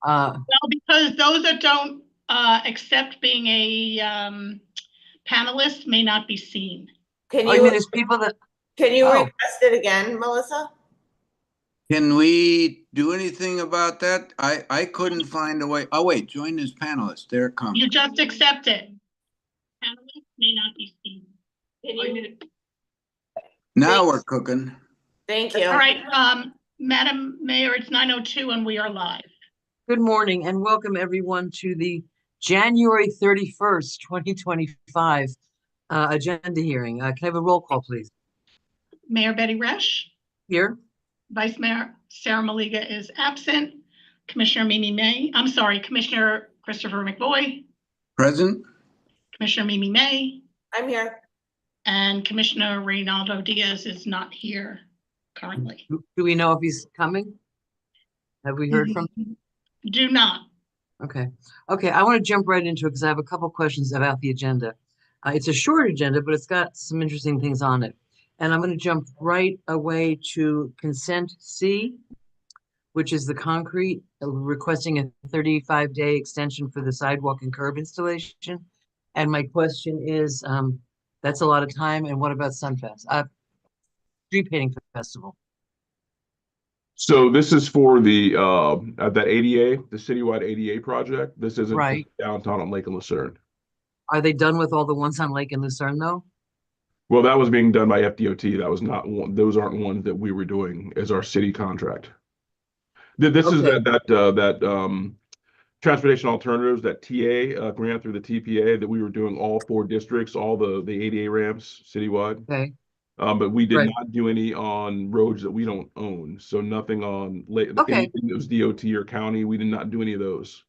Well, because those that don't accept being a panelist may not be seen. Can I you mean, there's people that, oh, request it again, Melissa? Can we do anything about that? I couldn't find a way. Oh, wait, join as panelist. There it comes. You just accept it. Panelists may not be seen. Now we're cooking. Thank you. All right, Madam Mayor, it's 9:02 and we are live. good morning and welcome everyone to the January 31st, 2025 agenda hearing. Can I have a roll call, please? Mayor Betty Resch. Here. Vice Mayor Sarah Maliga is absent. Commissioner Commissioner Christopher McVoy. Present? Commissioner Mimi May. I'm here. And Commissioner Reynaldo Diaz is not here currently. Do we know if he's coming? Have we heard from him? Do not. Okay. Okay, I want to jump right into it because I have a couple questions about the agenda. It's a short agenda, but it's got some interesting things on it. And I'm going to jump right away to consent C, which is the concrete, requesting a 35-day extension for the sidewalk and curb installation. And my question is, that's a lot of time. And what about Sunfest? Street Painting Festival. So this is for the that ADA, the citywide ADA project. This isn't right downtown on Lake and Lucerne. Are they done with all the ones on Lake and Lucerne though? Well, that was being done by FDOT. That was not one. Those aren't ones that we were doing as our city contract. This is that transportation alternatives, that TA grant through the TPA that we were doing all 4 districts, all the ADA ramps citywide. Okay. But we did not do any on roads that we don't own. So nothing on anything that was DOT or county. We did not do any of those.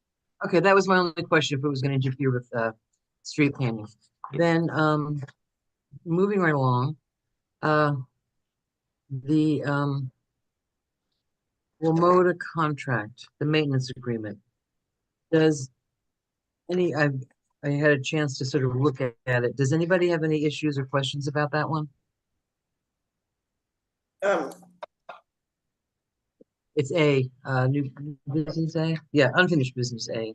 Okay, that was my only question, if it was going to interfere with street painting. Then moving right along, the WMOTA contract, the maintenance agreement. Does any, I had a chance to sort of look at it. Does anybody have any issues or questions about that one? It's A, new business A. Yeah, unfinished business A.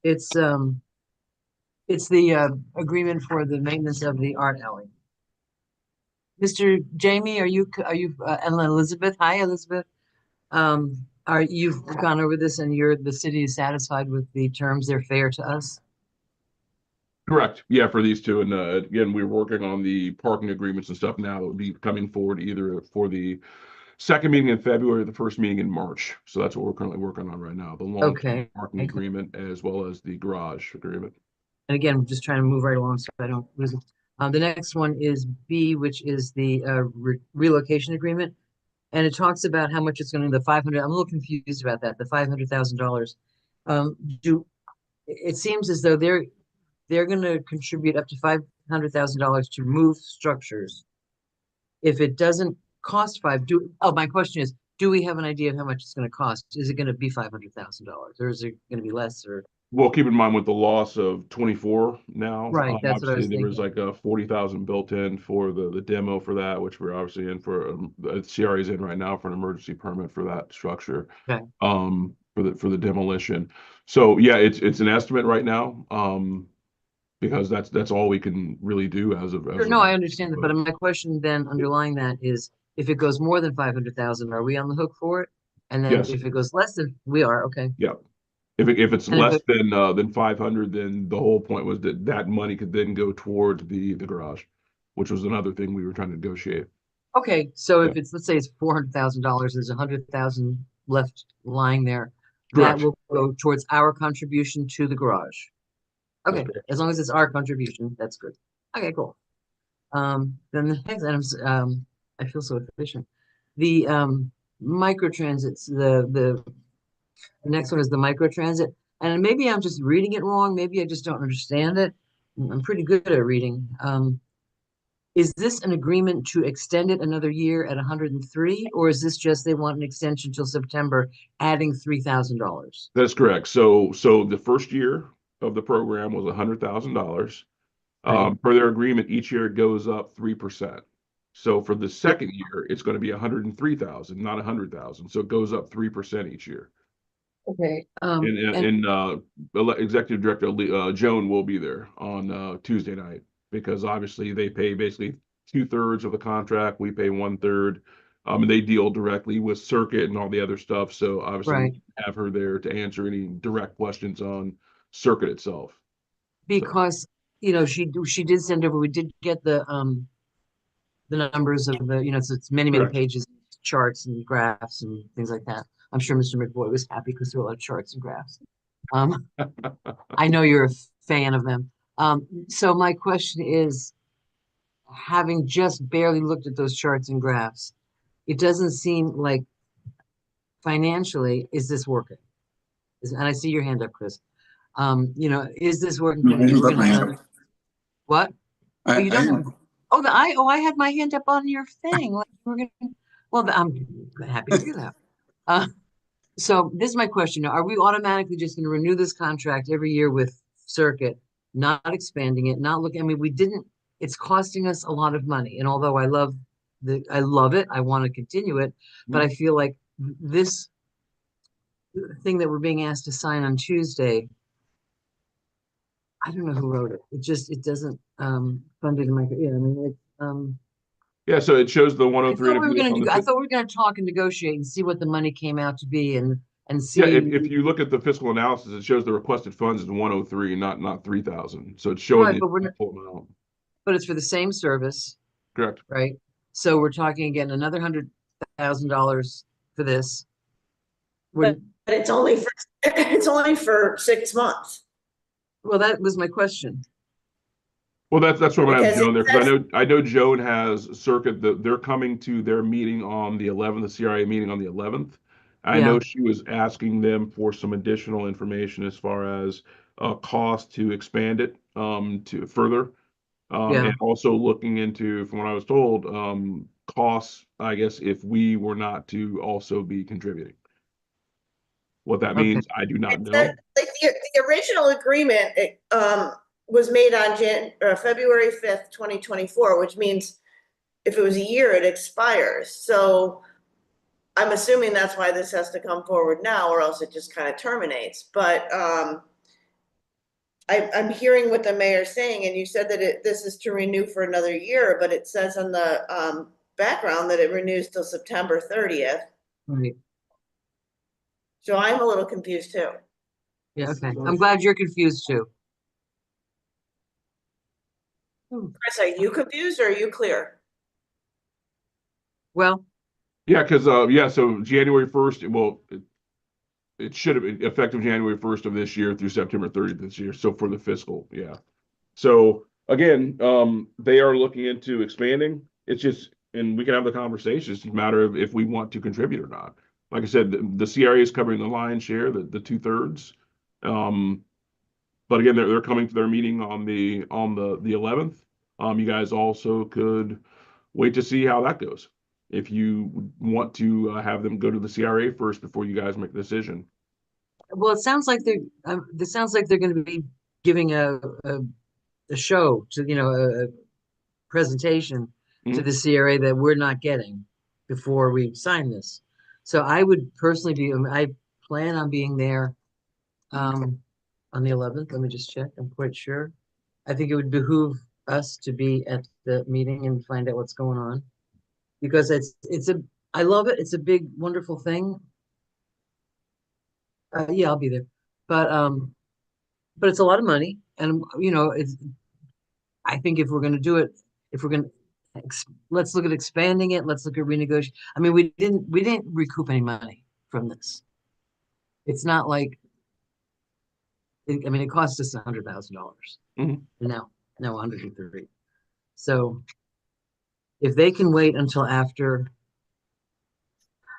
It's the agreement for the maintenance of the art alley. Mr. Jamie, are you and Elizabeth? Hi, Elizabeth. You've gone over this and the city is satisfied with the terms? They're fair to us? Correct. Yeah, for these two. And again, we're working on the parking agreements and stuff now that would be coming forward either for the second meeting in February or the first meeting in March. So that's what we're currently working on right now. The long-term parking agreement as well as the garage agreement. And again, I'm just trying to move right along so I don't lose it. The next one is B, which is the relocation agreement. And it talks about how much it's going to be, the 500. I'm a little confused about that, the $500,000. It seems as though they're going to contribute up to $500,000 to move structures. If it doesn't cost my question is, do we have an idea of how much it's going to cost? Is it going to be $500,000 or is it going to be less? Or well, keep in mind with the loss of 24 now, right? That's what I was thinking. There was like a 40,000 built in for the demo for that, which we're obviously in for. CRA is in right now for an emergency permit for that structure. Okay. For the demolition. So yeah, it's an estimate right now. Because that's all we can really do as of. Sure, no, I understand that, but my question then underlying that is, if it goes more than 500,000, are we on the hook for it? And then if it goes less than, we are, okay. Yeah. If it's less than 500, then the whole point was that money could then go towards the garage, which was another thing we were trying to negotiate. Okay, so if it's, let's say it's $400,000, there's 100,000 left lying there. Correct. That will go towards our contribution to the garage. Okay, as long as it's our contribution, that's good. Okay, cool. Then the next item, I feel so efficient. The microtransits, the next one is the microtransit. And maybe I'm just reading it wrong. Maybe I just don't understand it. I'm pretty good at reading. Is this an agreement to extend it another year at 103, or is this just they want an extension till September, adding $3,000? That's correct. So the first year of the program was $100,000. Right. Per their agreement, each year it goes up 3%. So for the second year, it's going to be 103,000, not 100,000. So it goes up 3% each year. Okay. Executive Director Joan will be there on Tuesday night because obviously they pay basically 2/3 of the contract. We pay 1/3. And they deal directly with Circuit and all the other stuff. So obviously Right. we have her there to answer any direct questions on Circuit itself. Because, you know, she did send over, we did get the numbers of the, you know, it's many, many Correct. pages, charts and graphs and things like that. I'm sure Mr. McBoy was happy because there were a lot of charts and graphs. I know you're a fan of them. So my question is, having just barely looked at those charts and graphs, it doesn't seem like financially, is this working? And I see your hand up, Chris. You know, is this working? No, I didn't We're put my gonna hand have- up. What? I, you I don't didn't- I had my hand up on your thing. Like we're gonna. Well, I'm happy to hear that. So this is my question. Are we automatically just going to renew this contract every year with Circuit, not expanding it, not looking? I mean, we didn't. It's costing us a lot of money, and although I love it, I want to continue it, but I feel like this thing that we're being asked to sign on Tuesday, I don't know who wrote it. It doesn't fund it in my, yeah, I mean, Yeah, so it shows the I 103. thought and we were if you look gonna on do, the I fif- thought we were gonna talk and negotiate and see what the money came out to be and Yeah, see. if you look at the fiscal analysis, it shows the requested funds is 103, not 3,000. So it's showing Right, the but we're not, full amount. but it's for the same service, Correct. right? So we're talking again, another $100,000 for this. But it's only for, it's only for 6 months. Well, that was my question. Well, that's what I'm gonna have Because Joan there, it because says- I know Joan has Circuit, they're coming to their meeting on the 11th, the CRA meeting on the 11th. I Yeah. know she was asking them for some additional information as far as cost to expand it to further. Yeah. And also looking into, from what I was told, costs, I guess, if we were not to also be contributing. What that Okay. means, I do not It know. said, like, the original agreement, was made on February 5th, 2024, which means if it was a year, it expires. So I'm assuming that's why this has to come forward now, or else it just kind of terminates. But I'm hearing what the mayor's saying, and you said that this is to renew for another year, but it says on the background that it renews till September 30th. Right. So I'm a little confused too. Yeah, okay. I'm glad you're confused too. Chris, are you confused or are you clear? Well, Yeah, because so January 1st, it should have been effective January 1st of this year through September 30th this year. So for the fiscal, yeah. So again, they are looking into expanding. It's just, and we can have the conversation. It's a matter of if we want to contribute or not. Like I said, the CRA is covering the lion's share, the 2/3. But again, they're coming to their meeting on the 11th. You guys also could wait to see how that goes. If you want to have them go to the CRA first before you guys make the decision. well, it sounds like this sounds like they're going to be giving a show to, you know, a presentation to Mhm. the CRA that we're not getting before we sign this. So I would personally I plan on being there on the 11th. Let me just check. I'm quite sure. I think it would behoove us to be at the meeting and find out what's going on. Because I love it. It's a big, wonderful thing. Yeah, I'll be there. But it's a lot of money. And, you know, I think if we're going to do it, if we're going to, let's look at expanding it. Let's look at renegotiation. I mean, we didn't recoup any money from this. It's not like, I mean, it cost us $100,000. Mhm. Now 103. So if they can wait until after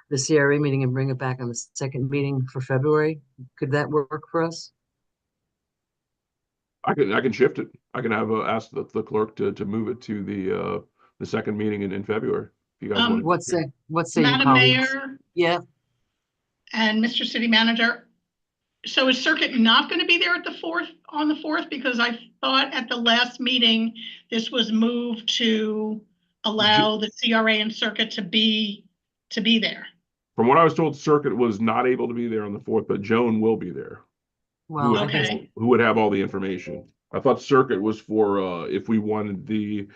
the CRA meeting and bring it back on the second meeting for February, could that work for us? I can shift it. I can have ask the clerk to move it to the second meeting in February. If you guys want. What say your Madam colleagues? Mayor Yeah, and Mr. City Manager, so is Circuit not going to be there at the 4th, on the 4th? Because I thought at the last meeting, this was moved to allow the CRA and Circuit to be there. From what I was told, Circuit was not able to be there on the 4th, but Joan will be there. Well, I Okay. think, Who would have all the information. I thought Circuit was for if we wanted the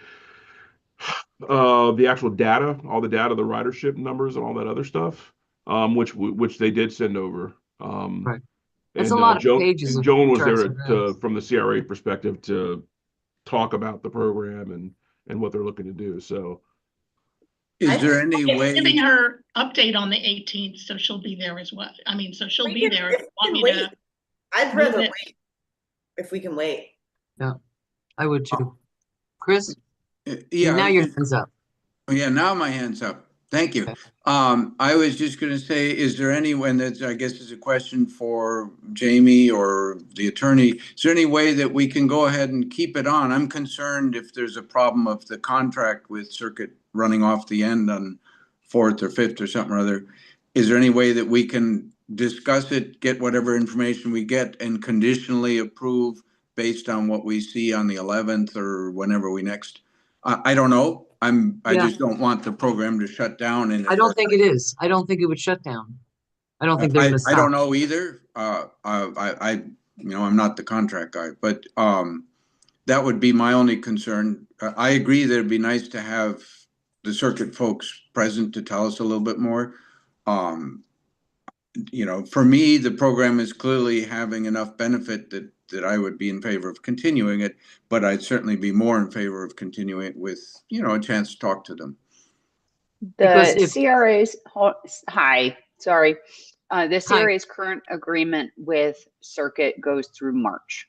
actual data, all the data, the ridership numbers and all that other stuff, which they did send over. Right. It's And a lot of Joan, pages of Joan was charts there and graphs. from the CRA perspective to talk about the program and what they're looking to do. So Is there any It's way? giving her update on the 18th, so she'll be there as well. I mean, so she'll We be can- there. if If you we want can me to, wait. I'd move rather it. wait, if we can wait. I would too. Chris, Yeah. now your hand's up. Yeah, now my hand's up. Thank you. Okay. I was just gonna say, is there any, and that's, I guess is a question for Jamie or the attorney, is there any way that we can go ahead and keep it on? I'm concerned if there's a problem of the contract with Circuit running off the end on 4th or 5th or something or other. Is there any way that we can discuss it, get whatever information we get and conditionally approve based on what we see on the 11th or whenever we next? I don't know. I Yeah. just don't want the program to shut down. And I don't think it is. I don't think it would shut down. I don't think they're gonna I stop. don't know either. I'm not the contract guy, but that would be my only concern. I agree that it'd be nice to have the Circuit folks present to tell us a little bit more. For me, the program is clearly having enough benefit that I would be in favor of continuing it, but I'd certainly be more in favor of continuing it with, a chance to talk to them. Because The if- CRA's, hi, sorry. The CRA's current agreement with Circuit goes through March.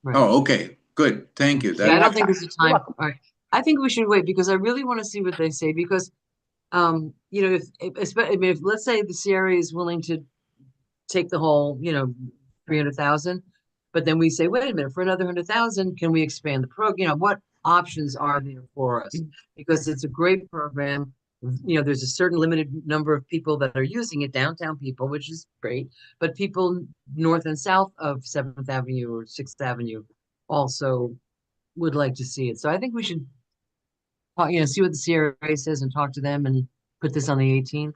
Right. Oh, okay, good. Thank you. Yeah, I don't That, think there's a You're time. welcome. All right. I think we should wait because I really want to see what they say because, if let's say the CRA is willing to take the whole, 300,000, but then we say, wait a minute, for another 100,000, can we expand the program? What options are there for us? Because it's a great program. There's a certain limited number of people that are using it, downtown people, which is great, but people north and south of 7th Avenue or 6th Avenue also would like to see it. So I think we should, see what the CRA says and talk to them and put this on the 18th.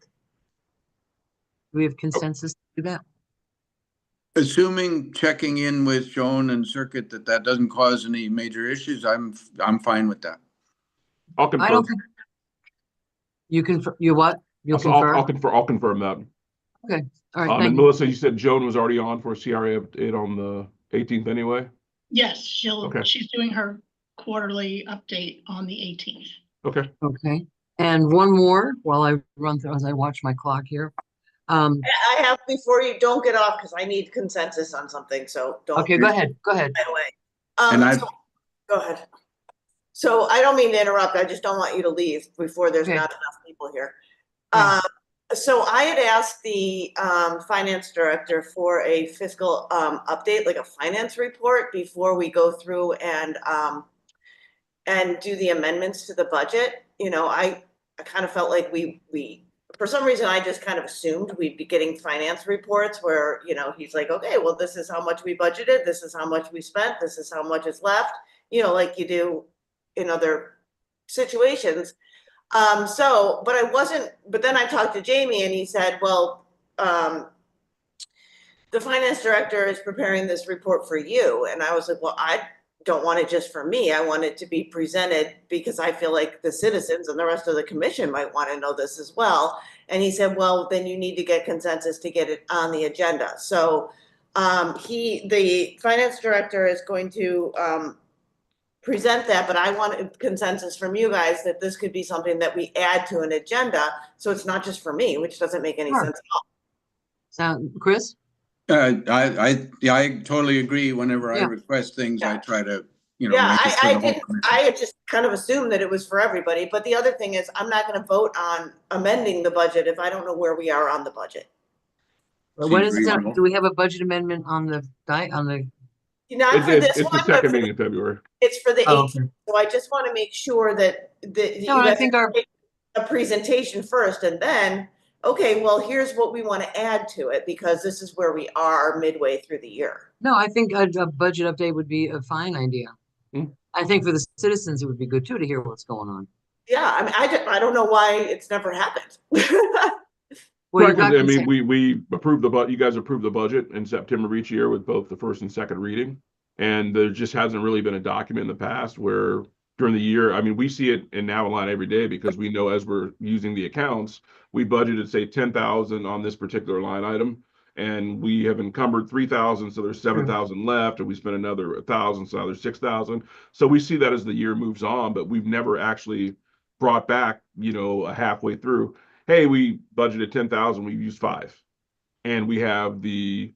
Do we have consensus to do that? assuming checking in with Joan and Circuit that doesn't cause any major issues, I'm fine with that. I'll I confirm. don't think. You confirm, you what? You'll So I'll confirm? I'll confirm that. Okay, all right, And thank you. Melissa, you said Joan was already on for a CRA update on the 18th anyway? yes, Okay. she's doing her quarterly update on the 18th. Okay. Okay, and one more while I run through, as I watch my clock here. I have, before you don't get off, because I need consensus on something, so don't. Okay, go ahead. Right away. And I've- Go ahead. So I don't mean to interrupt, I just don't want you to leave before there's Okay. not enough people here. Yeah. So I had asked the finance director for a fiscal update, like a finance report, before we go through and do the amendments to the budget. I kind of felt like we for some reason, I just kind of assumed we'd be getting finance reports where, he's like, okay, well, this is how much we budgeted, this is how much we spent, this is how much is left, like you do in other situations. But then I talked to Jamie and he said, well, the finance director is preparing this report for you. And I was like, well, I don't want it just for me. I want it to be presented because I feel like the citizens and the rest of the commission might want to know this as well. And he said, well, then you need to get consensus to get it on the agenda. So the finance director is going to present that, but I want consensus from you guys that this could be something that we add to an agenda. So it's not just for me, which doesn't make any Sure. sense at all. Sound, Chris? I totally agree. Whenever I Yeah. request things, I try to, Yeah, make it for I the whole didn't, commission. I had just kind of assumed that it was for everybody, but the other thing is, I'm not gonna vote on amending the budget if I don't know where we are on the budget. When Seems is it, reasonable. do we have a budget amendment on the, Not for this It's the one, but second meeting in February. it's for the Oh, 18th, so I just wanna make sure that you No, and I guys think our, take a presentation first, and then okay, well, here's what we want to add to it because this is where we are midway through the year. No, I think a budget update would be a fine idea. Hmm. I think for the citizens, it would be good too to hear what's going on. Yeah, I mean, I don't know why it's never happened. Well, Right, you're not 'cause, I gonna mean, say- we approved you guys approved the budget in September of each year with both the first and second reading. And there just hasn't really been a document in the past where during the year, I mean, we see it in Navaline every day because we know as we're using the accounts, we budgeted, say, 10,000 on this particular line item. And we have encumbered 3,000, so there's 7,000 left, and we spent another 1,000, so now there's 6,000. So we see that as the year moves on, but we've never actually brought back, halfway through, hey, we budgeted 10,000, we used 5. And we have the,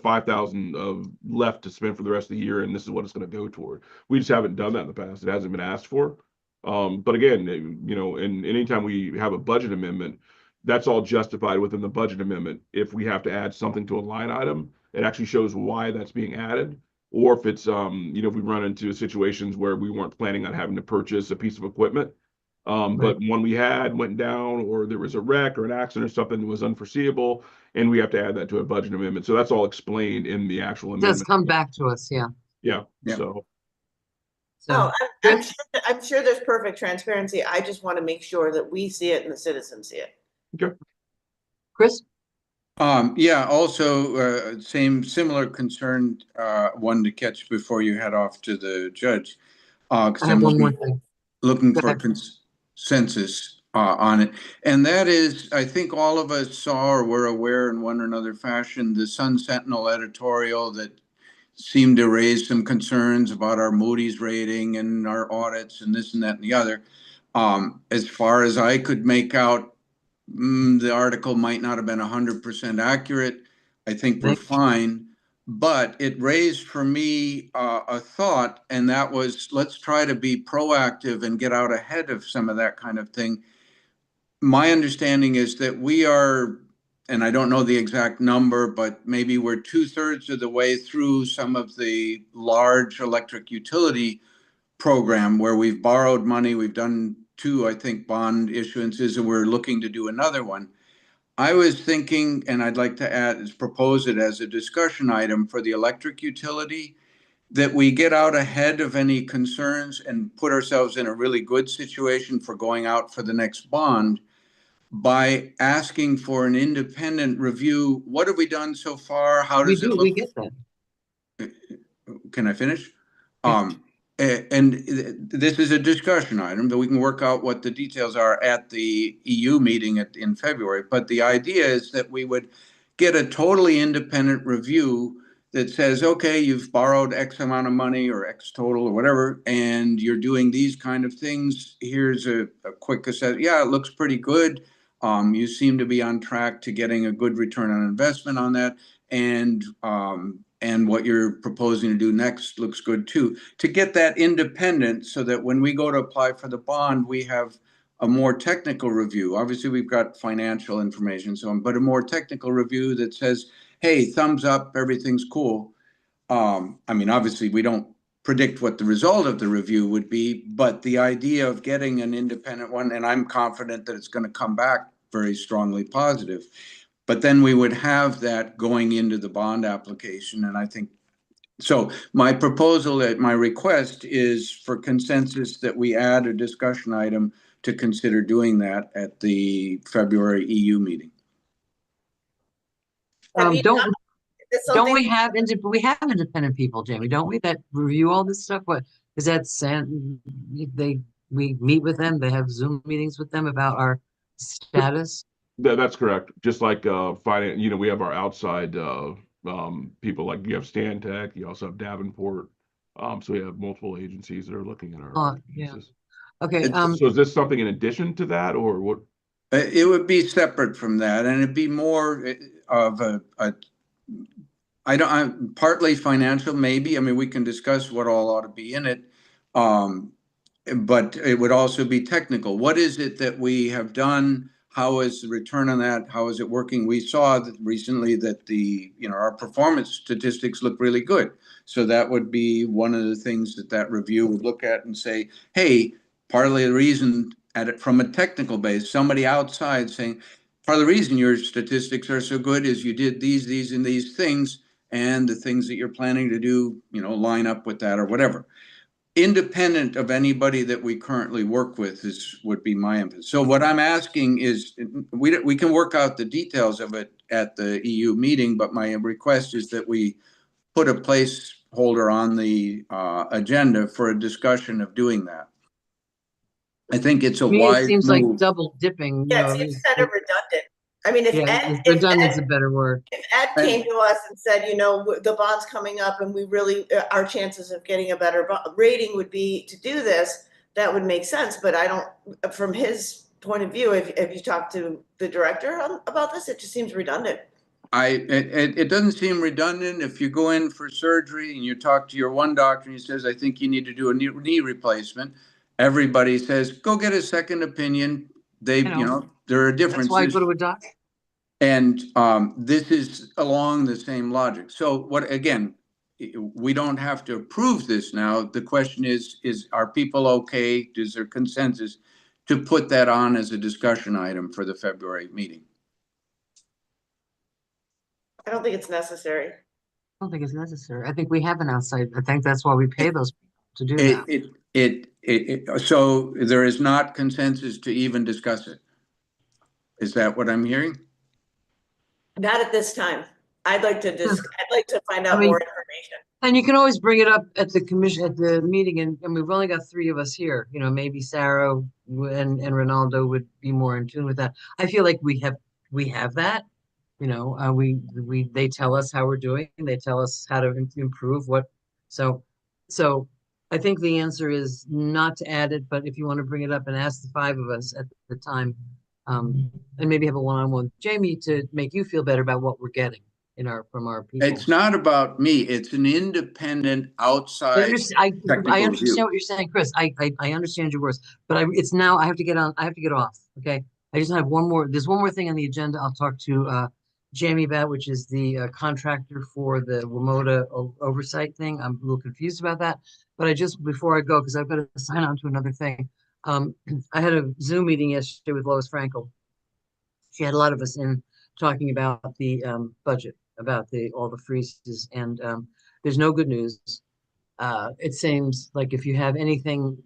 5,000 of left to spend for the rest of the year, and this is what it's going to go toward. We just haven't done that in the past. It hasn't been asked for. But again, and anytime we have a budget amendment, that's all justified within the budget amendment. If we have to add something to a line item, it actually shows why that's being added. Or if it's, if we run into situations where we weren't planning on having to purchase a piece of equipment, but one we had went down, or there was a wreck or an accident or something that was unforeseeable, and we have to add that to a budget amendment. So that's all explained in the actual It does amendment. come back to us, yeah. Yeah, Yeah. so, No, So, I'm sure there's perfect transparency. I just want to make sure that we see it and the citizens see it. Chris? Yeah, also, similar concern, one to catch before you head off to the judge. 'Cause I have I'm one more thing. looking Go for ahead. consensus on it. And that is, I think all of us saw or were aware in one or another fashion, the Sun Sentinel editorial that seemed to raise some concerns about our Moody's rating and our audits and this and that and the other. As far as I could make out, the article might not have been 100% accurate. I think we're Nick? fine. But it raised for me a thought, and that was, let's try to be proactive and get out ahead of some of that kind of thing. My understanding is that we are, and I don't know the exact number, but maybe we're 2/3 of the way through some of the large electric utility program where we've borrowed money. We've done 2, I think, bond issuances, and we're looking to do another one. I was thinking, and I'd like to propose it as a discussion item for the electric utility, that we get out ahead of any concerns and put ourselves in a really good situation for going out for the next bond by asking for an independent review. What have we done so far? How We does it do, look? we get that. Can I finish? Yeah. And this is a discussion item that we can work out what the details are at the EU meeting in February. But the idea is that we would get a totally independent review that says, okay, you've borrowed X amount of money or X total or whatever, and you're doing these kind of things. Here's a quick assessment. Yeah, it looks pretty good. You seem to be on track to getting a good return on investment on that. And what you're proposing to do next looks good too. To get that independent so that when we go to apply for the bond, we have a more technical review. Obviously, we've got financial information, so on, but a more technical review that says, hey, thumbs up, everything's cool. I mean, obviously, we don't predict what the result of the review would be, but the idea of getting an independent one, and I'm confident that it's going to come back very strongly positive. But then we would have that going into the bond application. And I think, so my proposal, my request is for consensus that we add a discussion item to consider doing that at the February EU meeting. Have you Don't done- is don't something- we have independent people, Jamie, don't we, that review all this stuff? What is that? We meet with them, they have Zoom meetings with them about our status. that's correct. Just like, finance, we have our outside, people, like you have Stantec, you also have Davenport. So we have multiple agencies that are looking at our. Yeah. pieces. Okay, So is this something in addition to that, or what? It would be separate from that, and it'd be more of I'm partly financial, maybe. I mean, we can discuss what all ought to be in it. But it would also be technical. What is it that we have done? How is the return on that? How is it working? We saw that recently that our performance statistics look really good. So that would be one of the things that review would look at and say, hey, partly the reason at it from a technical base, somebody outside saying, part of the reason your statistics are so good is you did these, and these things, and the things that you're planning to do, line up with that or whatever. Independent of anybody that we currently work with would be my emphasis. So what I'm asking is, we can work out the details of it at the EU meeting, but my request is that we put a placeholder on the agenda for a discussion of doing that. I think it's a To me, it wise seems like move. double dipping, Yeah, it seems kind of redundant. I mean, yeah, redundant's a better word. if Ed came to us and said, the bond's coming up and we really, our chances of getting a better rating would be to do this, that would make sense. But I don't, from his point of view, if you talk to the director about this, it just seems redundant. It doesn't seem redundant if you go in for surgery and you talk to your one doctor and he says, I think you need to do a knee replacement. Everybody says, go get a second opinion. There are differences. That's why I go to a doctor. And this is along the same logic. So we don't have to approve this now. The question is are people okay? Is there consensus to put that on as a discussion item for the February meeting? I don't think it's necessary. I don't think it's necessary. I think we have an outside. I think that's why we pay those people to do that. So there is not consensus to even discuss it. Is that what I'm hearing? Not at this time. I'd like to find out more information. And you can always bring it up at the commission, at the meeting, and we've only got 3 of us here. Maybe Sarah and Ronaldo would be more in tune with that. I feel like we have that. They tell us how we're doing, and they tell us how to improve what. So I think the answer is not to add it, but if you want to bring it up and ask the 5 of us at the time, and maybe have a one-on-one with Jamie to make you feel better about what we're getting from our people. It's not about me. It's an independent outside. I understand what you're saying, Chris. I understand your words, but it's now I have to get on. I have to get off. Okay. I just have one more. There's one more thing on the agenda. I'll talk to Jamie about, which is the contractor for the WMOTA oversight thing. I'm a little confused about that, but before I go, because I've got to sign on to another thing. I had a Zoom meeting yesterday with Lois Frankel. She had a lot of us in talking about the budget, about all the freezes, and there's no good news. It seems like if you have anything,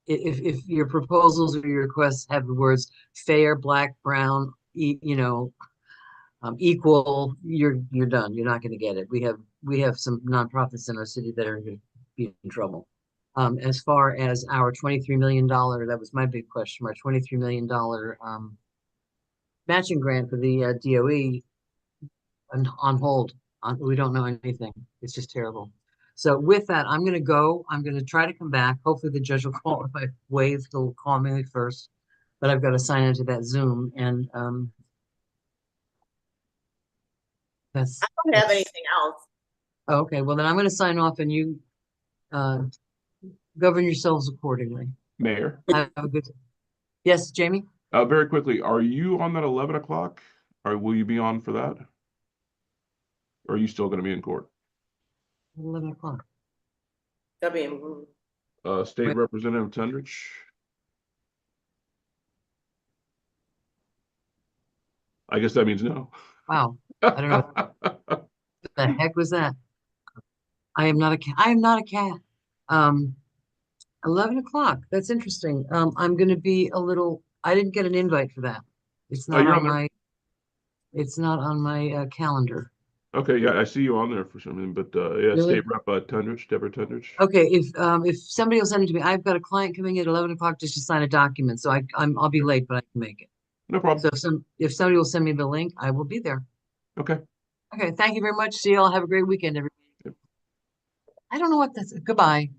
if your proposals or your requests have the words fair, black, brown, equal, you're done. You're not going to get it. We have some nonprofits in our city that are going to be in trouble. As far as our $23 million, that was my big question, our $23 million matching grant for the DOE on hold. We don't know anything. It's just terrible. So with that, I'm going to go. I'm going to try to come back. Hopefully the judge will call. If I wave, he'll call me first. But I've got to sign into that Zoom. And I don't have anything else. Okay, well then I'm going to sign off, and you govern yourselves accordingly. Mayor. Have a good. Yes, Jamie. Very quickly, are you on that 11 o'clock? Or will you be on for that? Or are you still going to be in court? 11 o'clock. State Wait. Representative Tendrich. I guess that means no. Wow. I don't know. What the heck was that? I am not a cat. I am not a cat. 11 o'clock. That's interesting. I'm going to be a little. I didn't get an invite for that. It's not on my. It's not on my calendar. Okay, yeah, I see you on there for some reason, but yeah, Really? State Rep Tendrich, Deborah Tendrich. Okay, if somebody will send it to me, I've got a client coming at 11 o'clock just to sign a document, so I'll be late, but I can make it. No problem. So if somebody will send me the link, I will be there. Okay. Okay, thank you very much. See you all. Have a great weekend, everybody. Yep. I don't know what that's. Goodbye.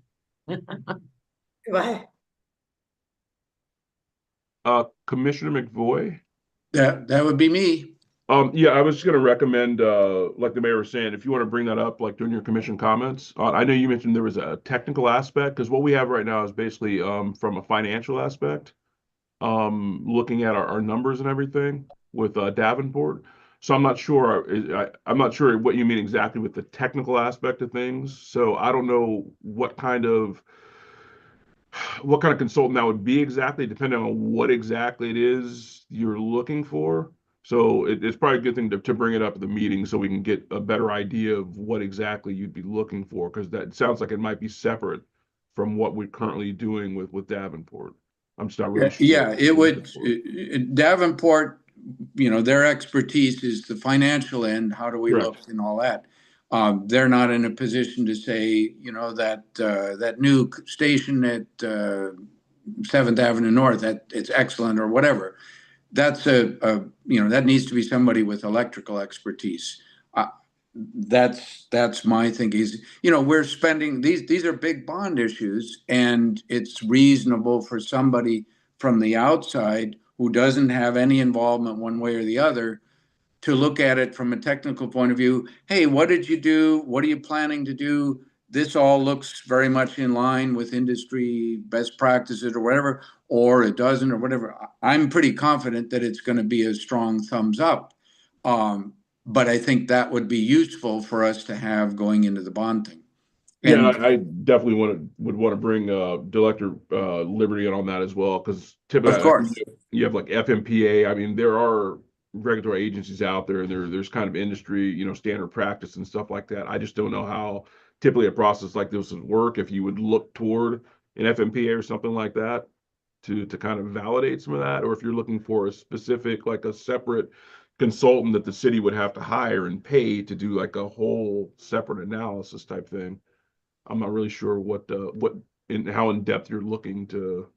Goodbye. Commissioner McVoy. That would be me. Yeah, I was just going to recommend, like the mayor was saying, if you want to bring that up, like during your commission comments. I know you mentioned there was a technical aspect, because what we have right now is basically from a financial aspect, looking at our numbers and everything with Davenport. So I'm not sure. I'm not sure what you mean exactly with the technical aspect of things. So I don't know what kind of consultant that would be exactly, depending on what exactly it is you're looking for. So it's probably a good thing to bring it up at the meeting so we can get a better idea of what exactly you'd be looking for, because that sounds like it might be separate from what we're currently doing with Davenport. I'm just not really sure. Yeah, it would, Davenport, their expertise is the financial end. How do we Correct. look and all that? They're not in a position to say, that new station at 7th Avenue North, that it's excellent or whatever. That's that needs to be somebody with electrical expertise. That's my thinking is, we're spending, these are big bond issues, and it's reasonable for somebody from the outside who doesn't have any involvement one way or the other to look at it from a technical point of view. Hey, what did you do? What are you planning to do? This all looks very much in line with industry best practices or whatever, or it doesn't or whatever. I'm pretty confident that it's going to be a strong thumbs up. But I think that would be useful for us to have going into the bond thing. Yeah, And I definitely would want to bring Director Liberty in on that as well, because typically of course, you have like FMPA. I mean, there are regulatory agencies out there, and there's kind of industry, standard practice and stuff like that. I just don't know how typically a process like this would work if you would look toward an FMPA or something like that to kind of validate some of that, or if you're looking for a specific, like a separate consultant that the city would have to hire and pay to do like a whole separate analysis type thing. I'm not really sure how in depth you're looking to.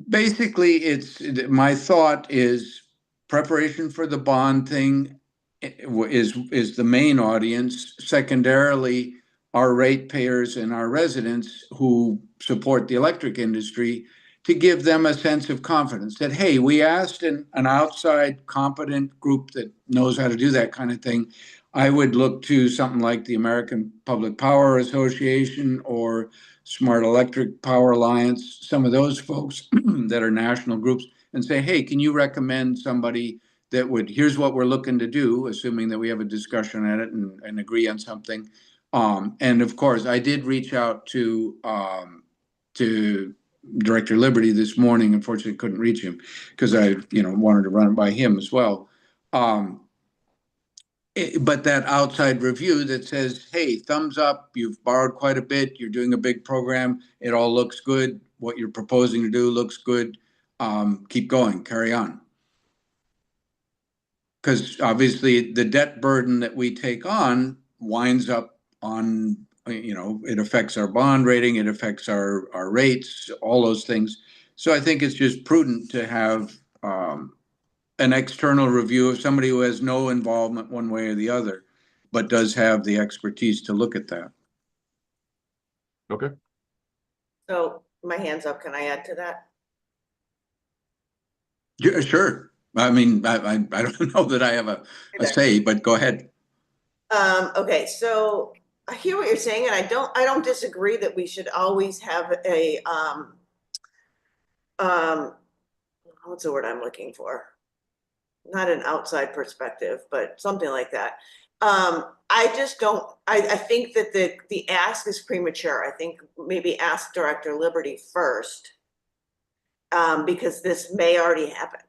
basically, my thought is preparation for the bond thing is the main audience. Secondarily, our ratepayers and our residents who support the electric industry, to give them a sense of confidence that, hey, we asked an outside competent group that knows how to do that kind of thing. I would look to something like the American Public Power Association or Smart Electric Power Alliance, some of those folks that are national groups, and say, hey, can you recommend somebody that here's what we're looking to do, assuming that we have a discussion at it and agree on something. And of course, I did reach out to Director Liberty this morning. Unfortunately, couldn't reach him because I, wanted to run it by him as well. But that outside review that says, hey, thumbs up, you've borrowed quite a bit, you're doing a big program, it all looks good, what you're proposing to do looks good, keep going, carry on. Because obviously the debt burden that we take on winds up on, it affects our bond rating, it affects our rates, all those things. So I think it's just prudent to have an external review of somebody who has no involvement one way or the other, but does have the expertise to look at that. Okay. So my hand's up. Can I add to that? Yeah, sure. I mean, I don't know that I have a say, but go ahead. Okay, so I hear what you're saying, and I don't disagree that we should always have a what's the word I'm looking for? Not an outside perspective, but something like that. I just don't, I think that the ask is premature. I think maybe ask Director Liberty first, because this may already happen.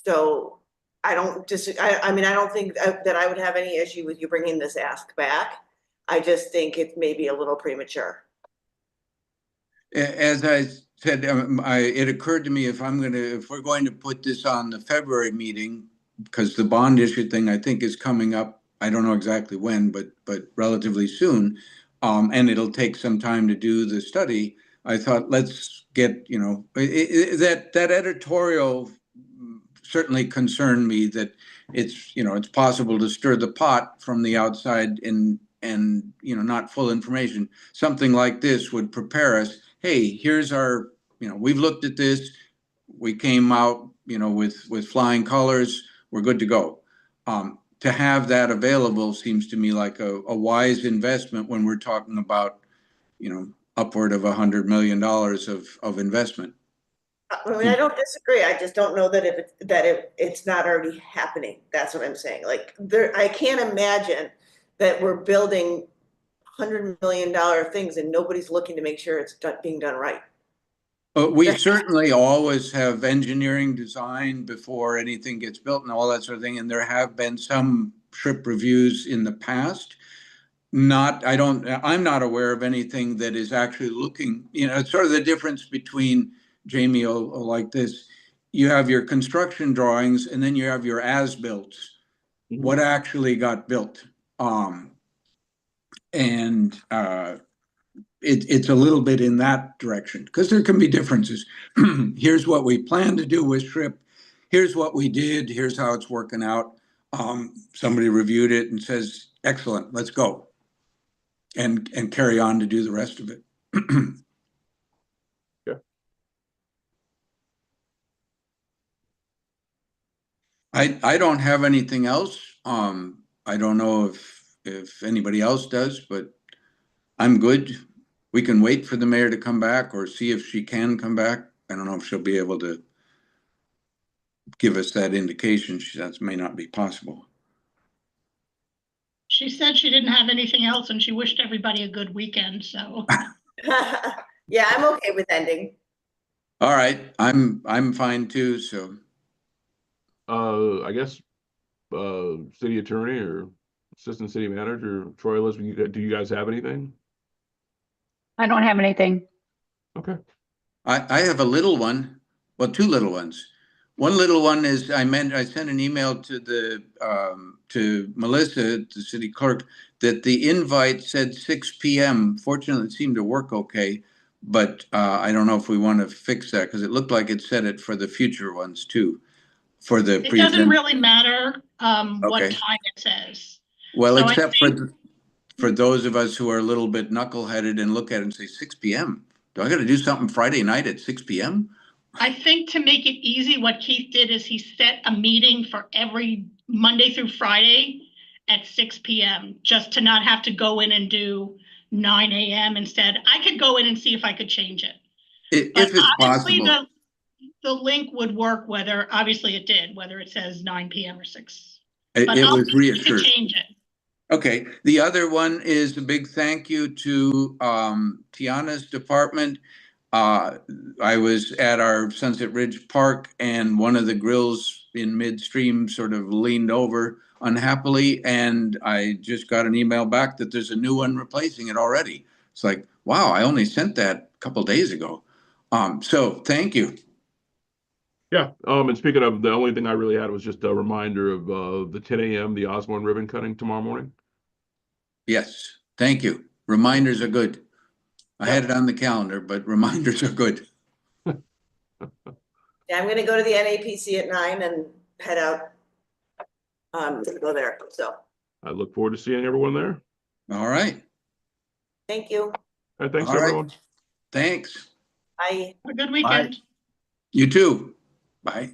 So I don't I mean, I don't think that I would have any issue with you bringing this ask back. I just think it may be a little premature. As I said, it occurred to me if we're going to put this on the February meeting, because the bond issue thing I think is coming up. I don't know exactly when, but relatively soon, and it'll take some time to do the study. I thought let's get that editorial certainly concerned me that it's possible to stir the pot from the outside and not full information. Something like this would prepare us. Hey, here's our we've looked at this. We came out with flying colors. We're good to go. To have that available seems to me like a wise investment when we're talking about upward of $100 million of investment. I mean, I don't disagree. I just don't know that it's not already happening. That's what I'm saying. Like I can't imagine that we're building $100 million things and nobody's looking to make sure it's being done right. We certainly always have engineering design before anything gets built and all that sort of thing. And there have been some trip reviews in the past. I'm not aware of anything that is actually looking, it's sort of the difference between, Jamie will like this. You have your construction drawings and then you have your as-built. Mhm. What actually got built? It's a little bit in that direction because there can be differences. Here's what we plan to do with Strip. Here's what we did. Here's how it's working out. Somebody reviewed it and says, excellent, let's go. And carry on to do the rest of it. Yeah. I don't have anything else. I don't know if anybody else does, but I'm good. We can wait for the mayor to come back or see if she can come back. I don't know if she'll be able to give us that indication. That may not be possible. She said she didn't have anything else and she wished everybody a good weekend, so. Yeah, I'm okay with ending. All right, I'm fine too, so. I guess, city attorney or assistant city manager, Troy, Liz, do you guys have anything? I don't have anything. Okay. I have a little one, well, two little ones. One little one is I sent an email to Melissa, the city clerk, that the invite said 6 p.m. Fortunately, it seemed to work okay, but I don't know if we want to fix that because it looked like it said it for the future ones too. For the It doesn't really matter what Okay. time it says. Well, So I except for those of us who are a little bit knuckleheaded and look at it and say 6 p.m. Do I got to do something Friday night at 6 p.m.? I think to make it easy, what Keith did is he set a meeting for every Monday through Friday at 6 p.m. just to not have to go in and do 9 a.m. instead. I could go in and see if I could change it. But If it's obviously possible. the link would work obviously it did, whether it says 9 p.m. or 6. It But was I could reassured. change it. Okay, the other one is a big thank you to Tiana's department. I was at our Sunset Ridge Park and one of the grills in midstream sort of leaned over unhappily, and I just got an email back that there's a new one replacing it already. It's like, wow, I only sent that a couple days ago. So thank you. Yeah. And speaking of, the only thing I really had was just a reminder of the 10 a.m. the Osborne ribbon cutting tomorrow morning. Yes, thank you. Reminders are good. I had it on the calendar, but reminders are good. Yeah, I'm gonna go to the NAPC at 9 and head out. To go there, so, I look forward to seeing everyone there. All right. thank you. All right, thanks, All right. everyone. Thanks. Bye. Have a good weekend. You too. Bye.